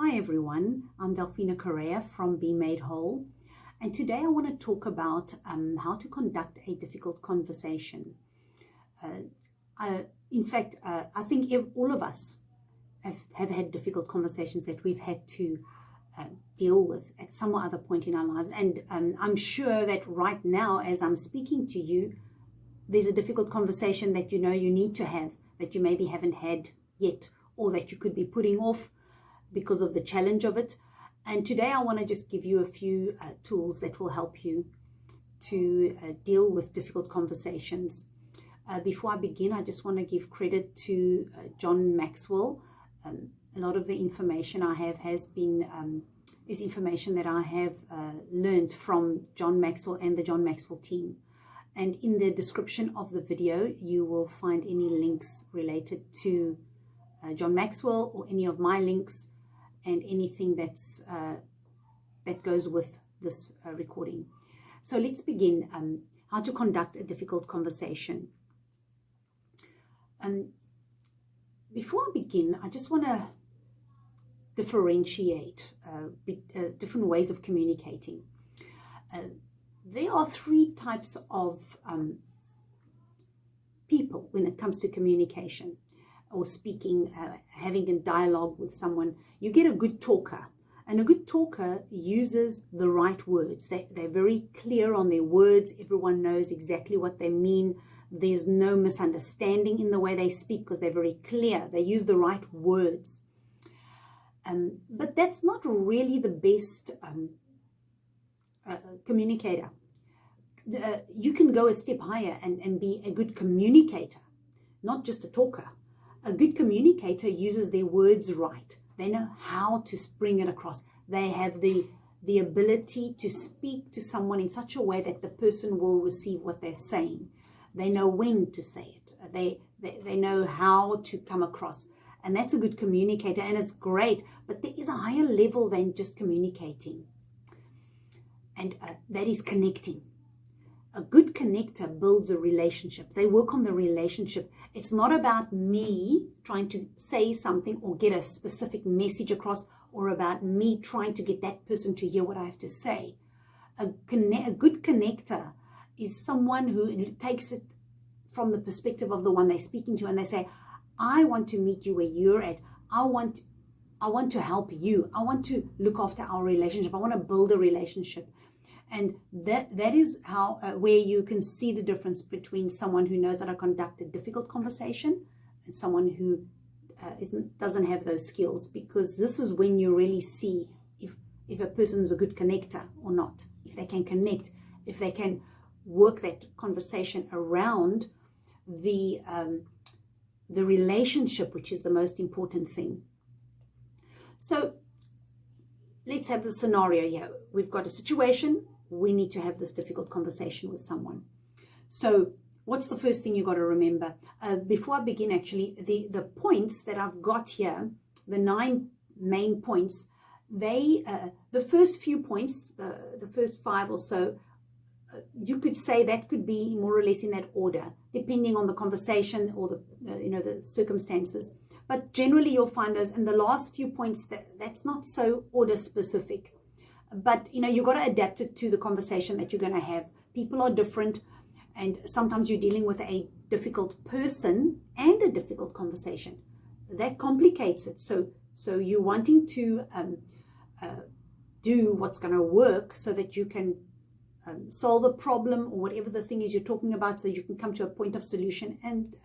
Hi everyone, I'm Delphina Correa from Be Made Whole, and today I want to talk about how to conduct a difficult conversation. I think all of us have had difficult conversations that we've had to deal with at some other point in our lives, and I'm sure that right now as I'm speaking to you, there's a difficult conversation that you know you need to have, that you maybe haven't had yet, or that you could be putting off because of the challenge of it. And today I want to just give you a few tools that will help you to deal with difficult conversations. Before I begin, I just want to give credit to John Maxwell. A lot of the information I have has been is information that I have learned from John Maxwell and the John Maxwell team. And in the description of the video, you will find any links related to John Maxwell or any of my links and anything that's that goes with this recording. So let's begin. How to conduct a difficult conversation. Before I begin, I just want to differentiate different ways of communicating. There are three types of people when it comes to communication or speaking, having a dialogue with someone. You get a good talker, and a good talker uses the right words. They're very clear on their words. Everyone knows exactly what they mean. There's no misunderstanding in the way they speak because they're very clear. They use the right words. But that's not really the best communicator. You can go a step higher and be a good communicator, not just a talker. A good communicator uses their words right. They know how to bring it across. They have the ability to speak to someone in such a way that the person will receive what they're saying. They know when to say it. They know how to come across. And that's a good communicator, and it's great. But there is a higher level than just communicating. And that is connecting. A good connector builds a relationship. They work on the relationship. It's not about me trying to say something or get a specific message across, or about me trying to get that person to hear what I have to say. A good connector is someone who takes it from the perspective of the one they're speaking to, and they say, I want to meet you where you're at. I want to help you. I want to look after our relationship. I want to build a relationship. And that is how where you can see the difference between someone who knows how to conduct a difficult conversation and someone who doesn't have those skills, because this is when you really see if a person is a good connector or not, if they can connect, if they can work that conversation around the relationship, which is the most important thing. So let's have the scenario here. We've got a situation. We need to have this difficult conversation with someone. So what's the first thing you got to remember? Before I begin, actually, the points that I've got here, the 9 main points, the first few points, the first 5 or so, you could say that could be more or less in that order, depending on the conversation or the circumstances. But generally you'll find those, and the last few points, that's not so order specific. But you've got to adapt it to the conversation that you're going to have. People are different, and sometimes you're dealing with a difficult person and a difficult conversation. That complicates it. So you're wanting to do what's going to work so that you can solve a problem or whatever the thing is you're talking about, so you can come to a point of solution. And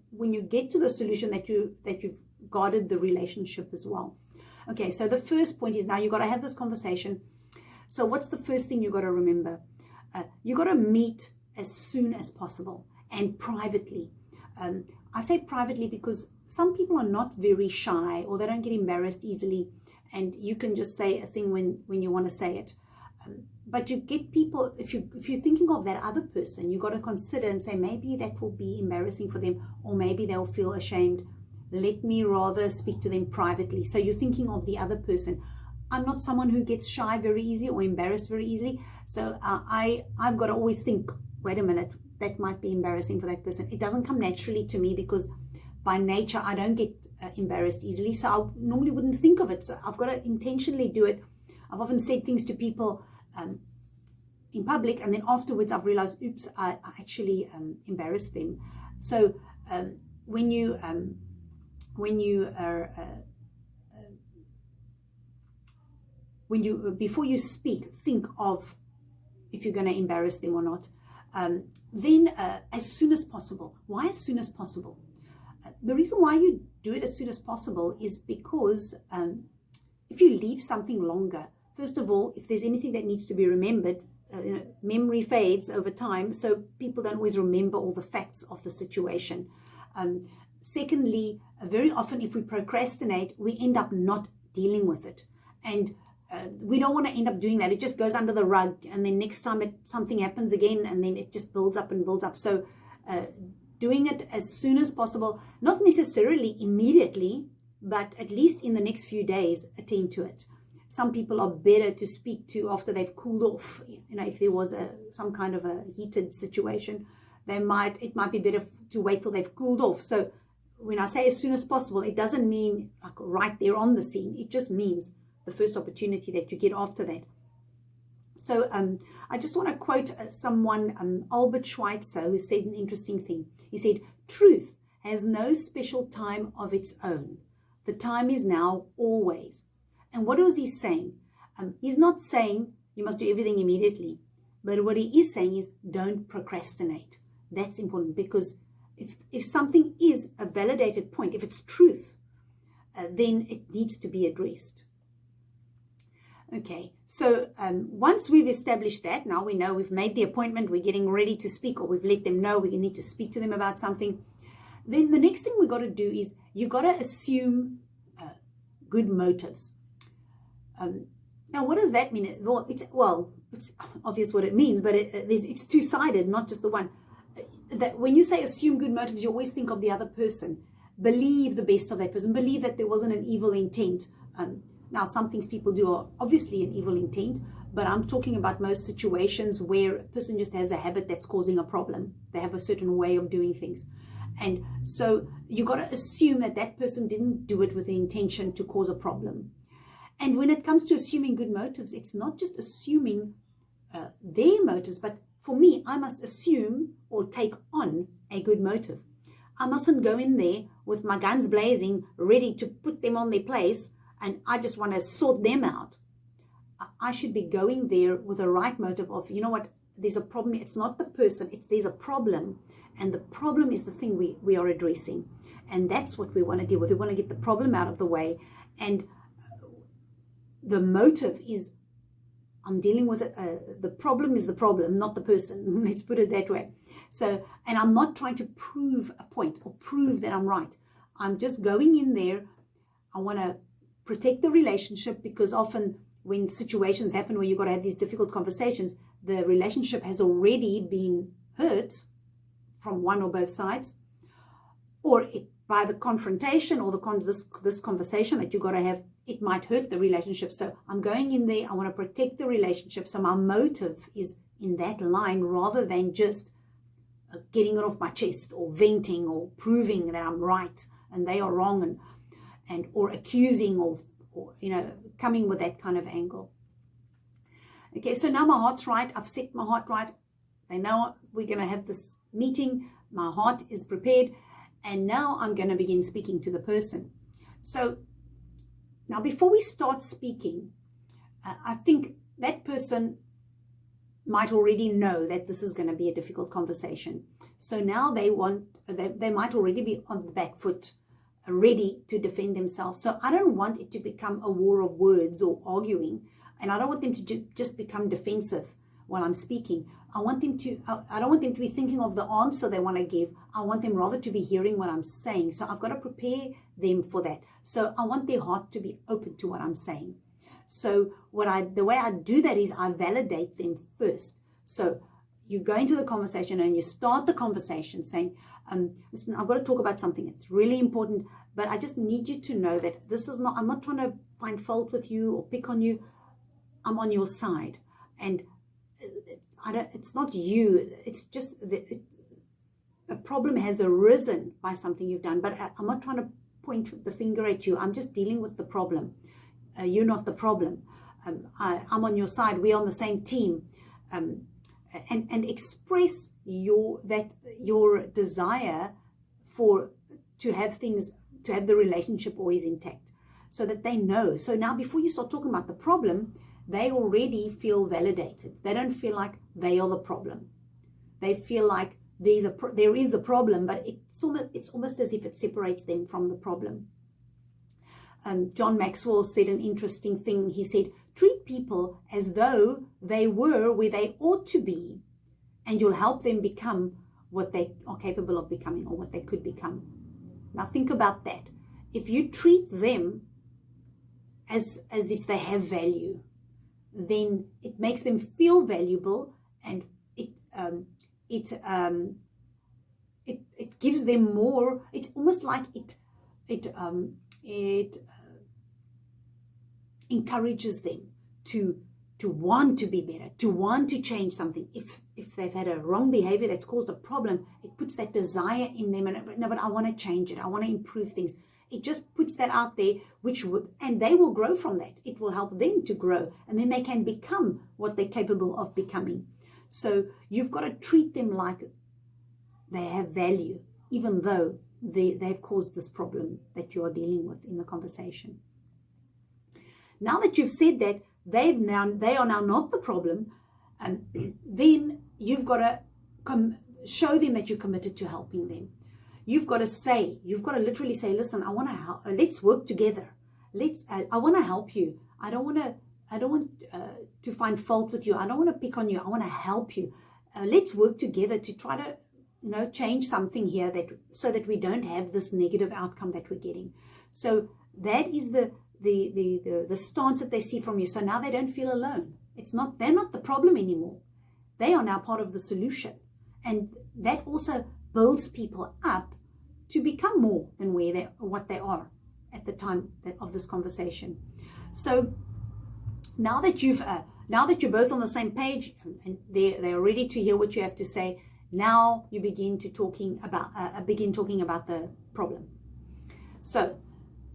when you get to the solution, that you've guarded the relationship as well. Okay, so the first point is, now you've got to have this conversation. So what's the first thing you've got to remember? You've got to meet as soon as possible and privately. I say privately because some people are not very shy, or they don't get embarrassed easily, and you can just say a thing when you want to say it. But you get people, if you're thinking of that other person, you've got to consider and say, maybe that will be embarrassing for them, or maybe they'll feel ashamed. Let me rather speak to them privately. So you're thinking of the other person. I'm not someone who gets shy very easily or embarrassed very easily. So I've got to always think, wait a minute, that might be embarrassing for that person. It doesn't come naturally to me because by nature I don't get embarrassed easily, so I normally wouldn't think of it. So I've got to intentionally do it. I've often said things to people in public, and then afterwards I've realized, oops, I actually embarrassed them. So when you are before you speak, think of if you're going to embarrass them or not. Then as soon as possible. Why as soon as possible? The reason why you do it as soon as possible is because if you leave something longer, first of all, if there's anything that needs to be remembered, memory fades over time, so people don't always remember all the facts of the situation. Secondly, very often if we procrastinate, we end up not dealing with it. And we don't want to end up doing that. It just goes under the rug, and then next time something happens again, and then it just builds up and builds up. So doing it as soon as possible, not necessarily immediately, but at least in the next few days, attend to it. Some people are better to speak to after they've cooled off. If there was some kind of a heated situation, it might be better to wait till they've cooled off. So when I say as soon as possible, it doesn't mean like right there on the scene. It just means the first opportunity that you get after that. So I just want to quote someone, Albert Schweitzer, who said an interesting thing. He said, "Truth has no special time of its own. The time is now, always." And what was he saying? He's not saying you must do everything immediately. But what he is saying is don't procrastinate. That's important, because if something is a validated point, if it's truth, then it needs to be addressed. Okay, so once we've established that, now we know we've made the appointment, we're getting ready to speak, or we've let them know we need to speak to them about something, then the next thing we've got to do is you've got to assume good motives. Now, what does that mean? Well, it's obvious what it means, but it's two-sided, not just the one. That when you say assume good motives, you always think of the other person. Believe the best of that person. Believe that there wasn't an evil intent. Now, some things people do are obviously an evil intent, but I'm talking about most situations where a person just has a habit that's causing a problem. They have a certain way of doing things. And so you got to assume that that person didn't do it with the intention to cause a problem. And when it comes to assuming good motives, it's not just assuming their motives, but for me, I must assume or take on a good motive. I mustn't go in there with my guns blazing, ready to put them on their place, and I just want to sort them out. I should be going there with a right motive of, you know what, there's a problem. It's not the person, there's a problem. And the problem is the thing we are addressing. And that's what we want to deal with. We want to get the problem out of the way. And the motive is, I'm dealing with it. The problem is the problem, not the person. Let's put it that way. So, and I'm not trying to prove a point or prove that I'm right. I'm just going in there. I want to protect the relationship, because often when situations happen where you've got to have these difficult conversations, the relationship has already been hurt from one or both sides, or by the confrontation or this conversation that you've got to have, it might hurt the relationship. So I'm going in there, I want to protect the relationship. So my motive is in that line, rather than just getting it off my chest or venting or proving that I'm right and they are wrong, and or accusing or coming with that kind of angle. Okay, so now my heart's right. I've set my heart right. They know we're going to have this meeting. My heart is prepared. And now I'm going to begin speaking to the person. So now before we start speaking, I think that person might already know that this is going to be a difficult conversation. So now they might already be on the back foot, ready to defend themselves. So I don't want it to become a war of words or arguing. And I don't want them to just become defensive while I'm speaking. I don't want them to be thinking of the answer they want to give. I want them rather to be hearing what I'm saying. So I've got to prepare them for that. So I want their heart to be open to what I'm saying. So the way I do that is I validate them first. So you go into the conversation and you start the conversation saying, listen, I've got to talk about something. It's really important, but I just need you to know that I'm not trying to find fault with you or pick on you. I'm on your side. And it's not you. It's just a problem has arisen by something you've done, but I'm not trying to point the finger at you. I'm just dealing with the problem. You're not the problem. I'm on your side. We're on the same team. And express your desire to have the relationship always intact, so that they know. So now, before you start talking about the problem, they already feel validated. They don't feel like they are the problem. They feel like there is a problem, but it's almost as if it separates them from the problem. John Maxwell said an interesting thing. He said, treat people as though they were where they ought to be, and you'll help them become what they are capable of becoming, or what they could become. Now think about that. If you treat them as if they have value, then it makes them feel valuable, and it gives them more. It's almost like it encourages them to want to be better, to want to change something. If they've had a wrong behavior that's caused a problem, it puts that desire in them, and no, but I want to change it, I want to improve things. It just puts that out there, and they will grow from that. It will help them to grow, and then they can become what they're capable of becoming. So you've got to treat them like they have value, even though they've caused this problem that you are dealing with in the conversation. Now that you've said that, they are now not the problem, then you've got to show them that you're committed to helping them. You've got to literally say, listen, I want to help. Let's work together. I want to help you. I don't want to find fault with you. I don't want to pick on you. I want to help you. Let's work together to try to, change something here so that we don't have this negative outcome that we're getting. So that is the stance that they see from you. So now they don't feel alone. They're not the problem anymore. They are now part of the solution. And that also builds people up to become more than what they are at the time of this conversation. So now that you're both on the same page, and they're ready to hear what you have to say, now you begin talking about the problem. So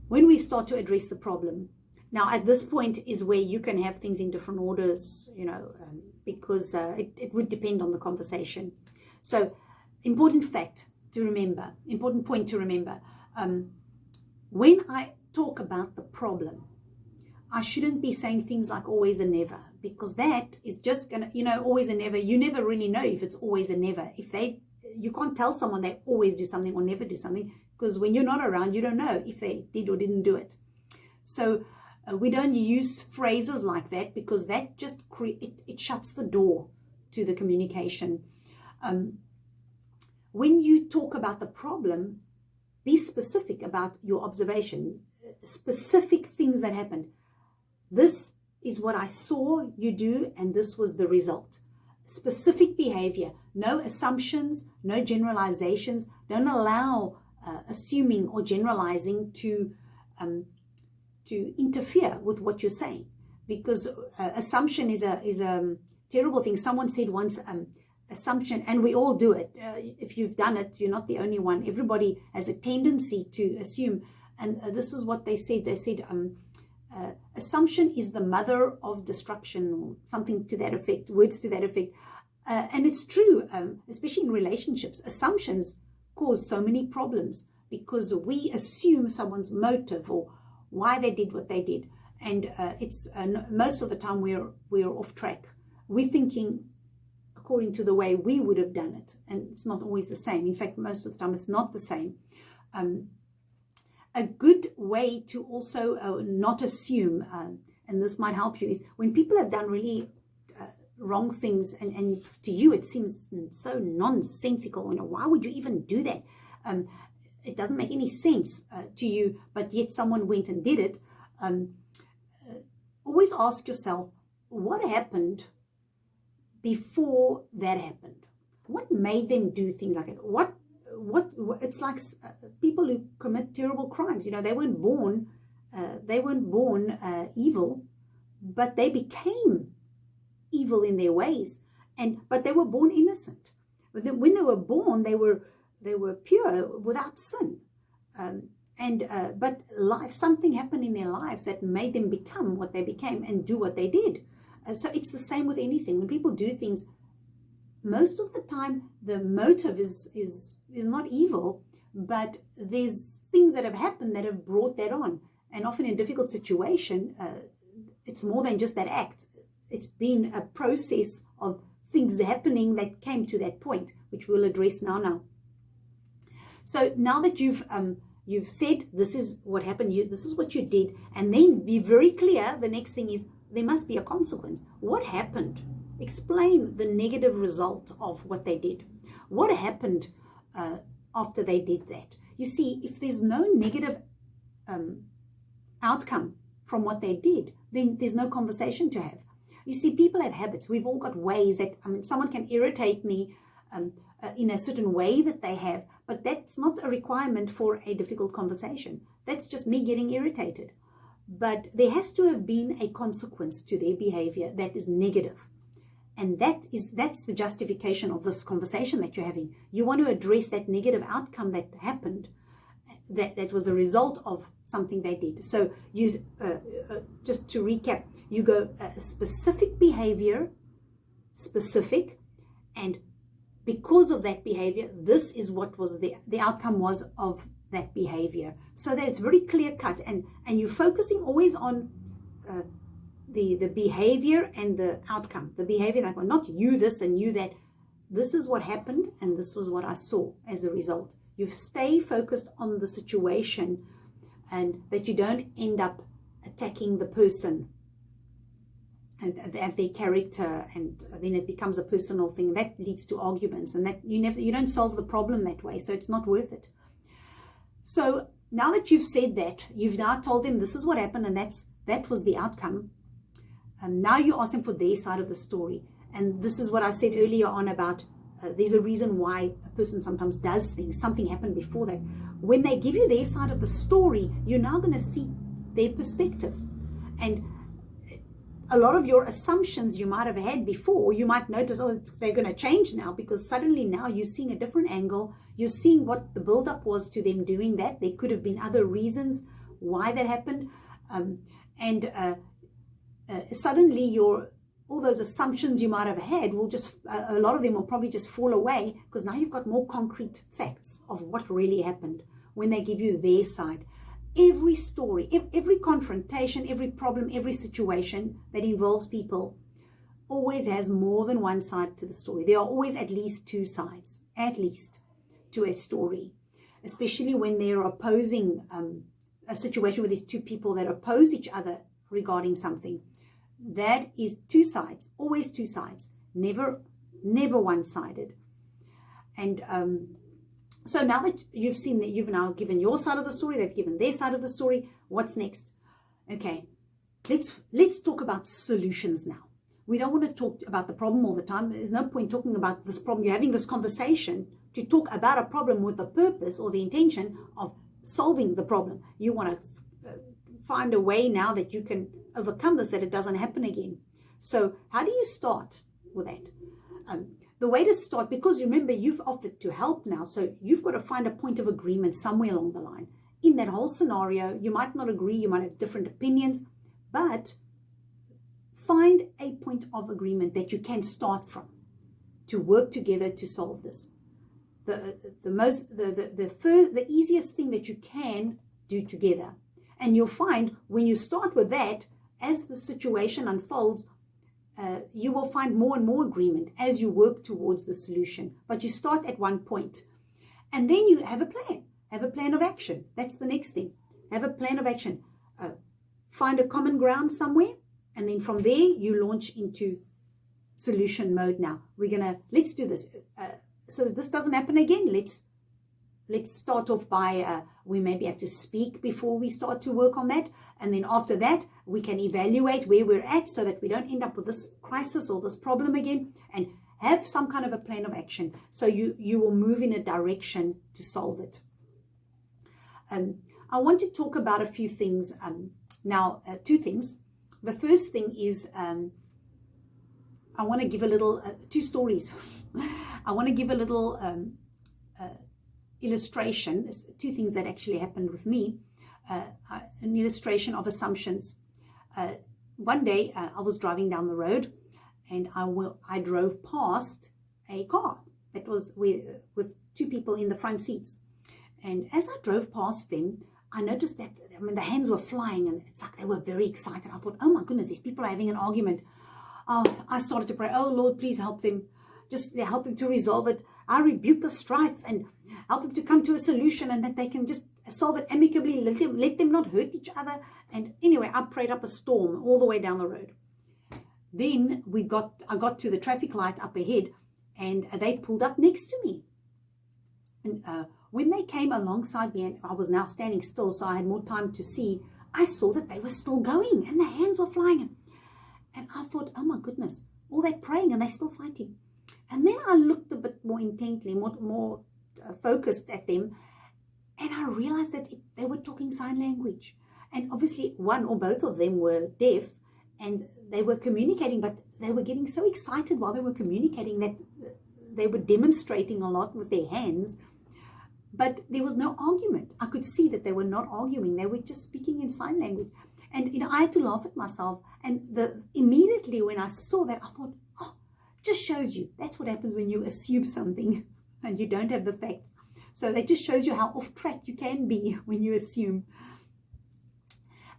when we start to address the problem, now at this point is where you can have things in different orders, because it would depend on the conversation. So important point to remember, when I talk about the problem, I shouldn't be saying things like always and never, because that is just gonna, always and never. You never really know if it's always and never. You can't tell someone they always do something or never do something, because when you're not around, you don't know if they did or didn't do it. So we don't use phrases like that, because that just it shuts the door to the communication. When you talk about the problem, be specific about your observation, specific things that happened. This is what I saw you do, and this was the result. Specific behavior, no assumptions, no generalizations. Don't allow assuming or generalizing to interfere with what you're saying, because assumption is a terrible thing. Someone said once, assumption, and we all do it. If you've done it, you're not the only one. Everybody has a tendency to assume, and this is what they said. They said, assumption is the mother of destruction, or something to that effect, words to that effect. And it's true, especially in relationships. Assumptions cause so many problems, because we assume someone's motive or why they did what they did. And it's most of the time we're off track. We're thinking according to the way we would have done it, and it's not always the same. In fact, most of the time it's not the same. A good way to also not assume, and this might help you, is when people have done really wrong things, and to you it seems so nonsensical. Why would you even do that? It doesn't make any sense to you, but yet someone went and did it. Always ask yourself, what happened before that happened? What made them do things like that? What it's like people who commit terrible crimes. They weren't born evil, but they became evil in their ways, but they were born innocent. But then when they were born, they were pure, without sin, and But something happened in their lives that made them become what they became and do what they did. So it's the same with anything. When people do things, most of the time the motive is not evil, but there's things that have happened that have brought that on. And often in a difficult situation, it's more than just that act. It's been a process of things happening that came to that point, which we'll address now. So now that you've said this is what happened, this is what you did, and then be very clear, the next thing is there must be a consequence. What happened? Explain the negative result of what they did. What happened after they did that? You see, if there's no negative outcome from what they did, then there's no conversation to have. You see, people have habits. We've all got ways that, someone can irritate me in a certain way that they have, but that's not a requirement for a difficult conversation. That's just me getting irritated. But there has to have been a consequence to their behavior that is negative. And that's the justification of this conversation that you're having. You want to address that negative outcome that happened, that was a result of something they did. So just to recap, you go specific behavior, specific, and because of that behavior, this is what was the outcome was of that behavior, so that it's very clear cut, and you're focusing always on the behavior and the outcome. The behavior, like, well, not you this and you that. This is what happened, and this was what I saw as a result. You stay focused on the situation, and that you don't end up attacking the person and their character, and then it becomes a personal thing that leads to arguments, and that you don't solve the problem that way. So it's not worth it. So now that you've said that, you've now told them this is what happened, and that was the outcome. Now you ask them for their side of the story. And this is what I said earlier on about there's a reason why a person sometimes does things. Something happened before that. When they give you their side of the story, you're now going to see their perspective. And a lot of your assumptions you might have had before, you might notice, they're going to change now, because suddenly now you're seeing a different angle. You're seeing what the build-up was to them doing that. There could have been other reasons why that happened. Suddenly all those assumptions you might have had will just, a lot of them will probably just fall away, because now you've got more concrete facts of what really happened when they give you their side. Every story, every confrontation, every problem, every situation that involves people always has more than one side to the story. There are always at least two sides, at least, to a story, especially when they're opposing a situation where there's two people that oppose each other regarding something. That is two sides, always two sides, never one-sided. And so now that you've seen that, you've now given your side of the story, they've given their side of the story, what's next? Okay, let's talk about solutions now. We don't want to talk about the problem all the time. There's no point talking about this problem. You're having this conversation to talk about a problem with the purpose or the intention of solving the problem. You want to find a way now that you can overcome this, that it doesn't happen again. So how do you start with that? The way to start, because remember, you've offered to help now, so you've got to find a point of agreement somewhere along the line. In that whole scenario, you might not agree, you might have different opinions, but find a point of agreement that you can start from to work together to solve this. The easiest thing that you can do together. And you'll find when you start with that, as the situation unfolds, you will find more and more agreement as you work towards the solution. But you start at one point, and then you have a plan of action. That's the next thing. Have a plan of action. Find a common ground somewhere, and then from there you launch into solution mode. Now let's do this. So this doesn't happen again. Let's start off by, we maybe have to speak before we start to work on that. And then after that, we can evaluate where we're at so that we don't end up with this crisis or this problem again, and have some kind of a plan of action. So you will move in a direction to solve it. I want to talk about a few things now, two things. The first thing is I want to give a little, two stories. I want to give a little illustration, two things that actually happened with me, an illustration of assumptions. One day I was driving down the road, and I drove past a car that was with two people in the front seats. And as I drove past them, I noticed that, I mean, the hands were flying, and it's like they were very excited. I thought, oh my goodness, these people are having an argument. I started to pray, oh Lord, please help them. Just help them to resolve it. I rebuke the strife and help them to come to a solution, and that they can just solve it amicably. Let them not hurt each other. And anyway, I prayed up a storm all the way down the road. Then I got to the traffic light up ahead, and they pulled up next to me. And when they came alongside me, and I was now standing still, so I had more time to see, I saw that they were still going, and the hands were flying. And I thought, oh my goodness, all that praying, and they're still fighting. And then I looked a bit more intently, more focused at them, and I realized that they were talking sign language. And obviously one or both of them were deaf, and they were communicating, but they were getting so excited while they were communicating that they were demonstrating a lot with their hands. But there was no argument. I could see that they were not arguing. They were just speaking in sign language. And, I had to laugh at myself. And immediately when I saw that, I thought, oh, just shows you. That's what happens when you assume something and you don't have the facts. So that just shows you how off track you can be when you assume.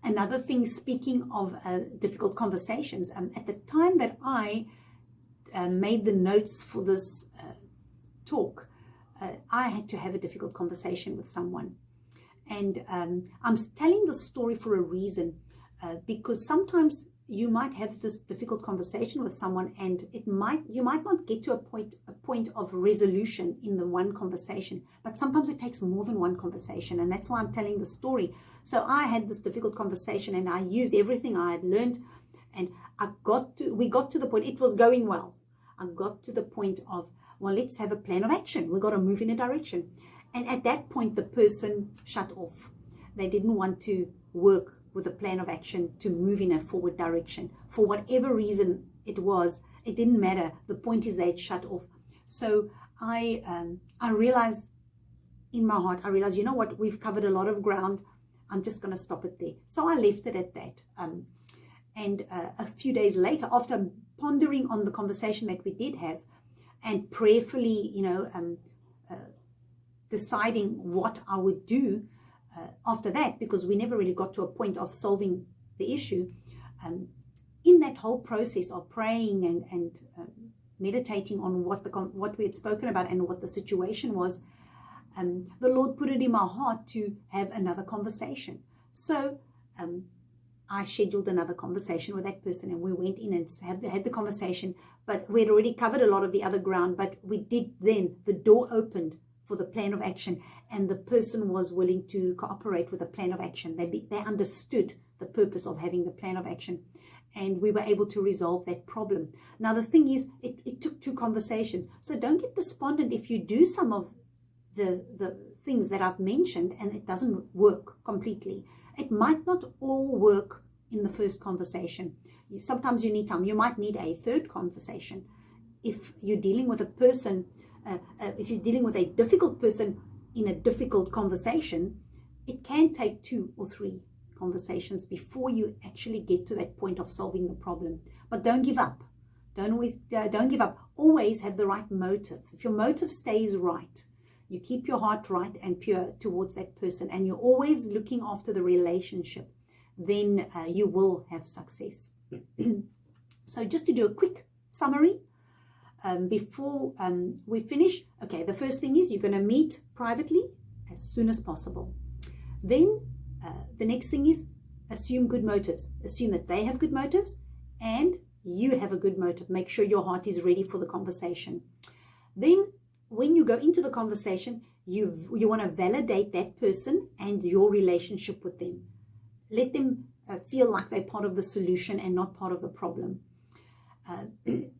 Another thing, speaking of difficult conversations, at the time that I made the notes for this talk, I had to have a difficult conversation with someone. And I'm telling this story for a reason, because sometimes you might have this difficult conversation with someone, and you might not get to a point of resolution in the one conversation, but sometimes it takes more than one conversation, and that's why I'm telling the story. So I had this difficult conversation, and I used everything I had learned, and we got to the point. It was going well. I got to the point of, well, let's have a plan of action. We've got to move in a direction. And at that point, the person shut off. They didn't want to work with a plan of action to move in a forward direction. For whatever reason it was, it didn't matter. The point is they had shut off. So I realized in my heart, you know what, we've covered a lot of ground. I'm just going to stop it there. So I left it at that. And a few days later, after pondering on the conversation that we did have and prayerfully, deciding what I would do after that, because we never really got to a point of solving the issue. In that whole process of praying and meditating on what we had spoken about and what the situation was, the Lord put it in my heart to have another conversation. So I scheduled another conversation with that person, and we went in and had the conversation, but we had already covered a lot of the other ground, but we did then, the door opened for the plan of action, and the person was willing to cooperate with the plan of action. They understood the purpose of having the plan of action, and we were able to resolve that problem. Now the thing is, it took two conversations, so don't get despondent if you do some of the things that I've mentioned and it doesn't work completely. It might not all work in the first conversation. Sometimes you need time. You might need a third conversation. If you're dealing with a person, if you're dealing with a difficult person in a difficult conversation, it can take 2 or 3 conversations before you actually get to that point of solving the problem. But don't give up. Don't give up. Always have the right motive. If your motive stays right, you keep your heart right and pure towards that person, and you're always looking after the relationship, then you will have success. So just to do a quick summary before we finish. Okay, the first thing is you're going to meet privately as soon as possible. Then the next thing is assume good motives. Assume that they have good motives and you have a good motive. Make sure your heart is ready for the conversation. Then when you go into the conversation, you want to validate that person and your relationship with them. Let them feel like they're part of the solution and not part of the problem.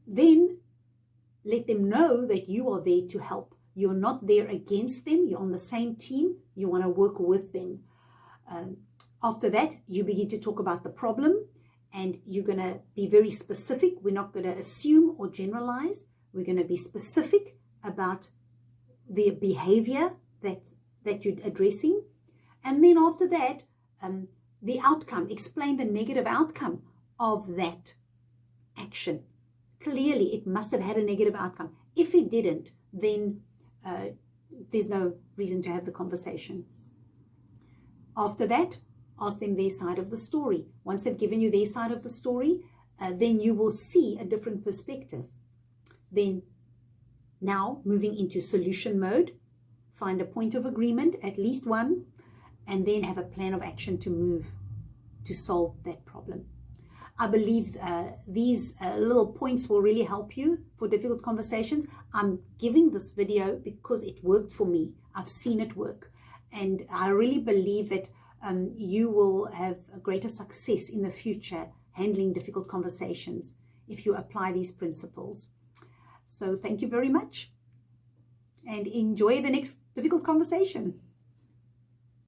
Then let them know that you are there to help. You're not there against them. You're on the same team. You want to work with them. After that, you begin to talk about the problem, and you're going to be very specific. We're not going to assume or generalize. We're going to be specific about the behavior that you're addressing. And then after that, the outcome, explain the negative outcome of that action. Clearly, it must have had a negative outcome. If it didn't, then there's no reason to have the conversation. After that, ask them their side of the story. Once they've given you their side of the story, then you will see a different perspective. Then, now moving into solution mode, find a point of agreement, at least one, and then have a plan of action to move to solve that problem. I believe these little points will really help you for difficult conversations. I'm giving this video because it worked for me. I've seen it work. And I really believe that you will have a greater success in the future handling difficult conversations if you apply these principles. So thank you very much and enjoy the next difficult conversation.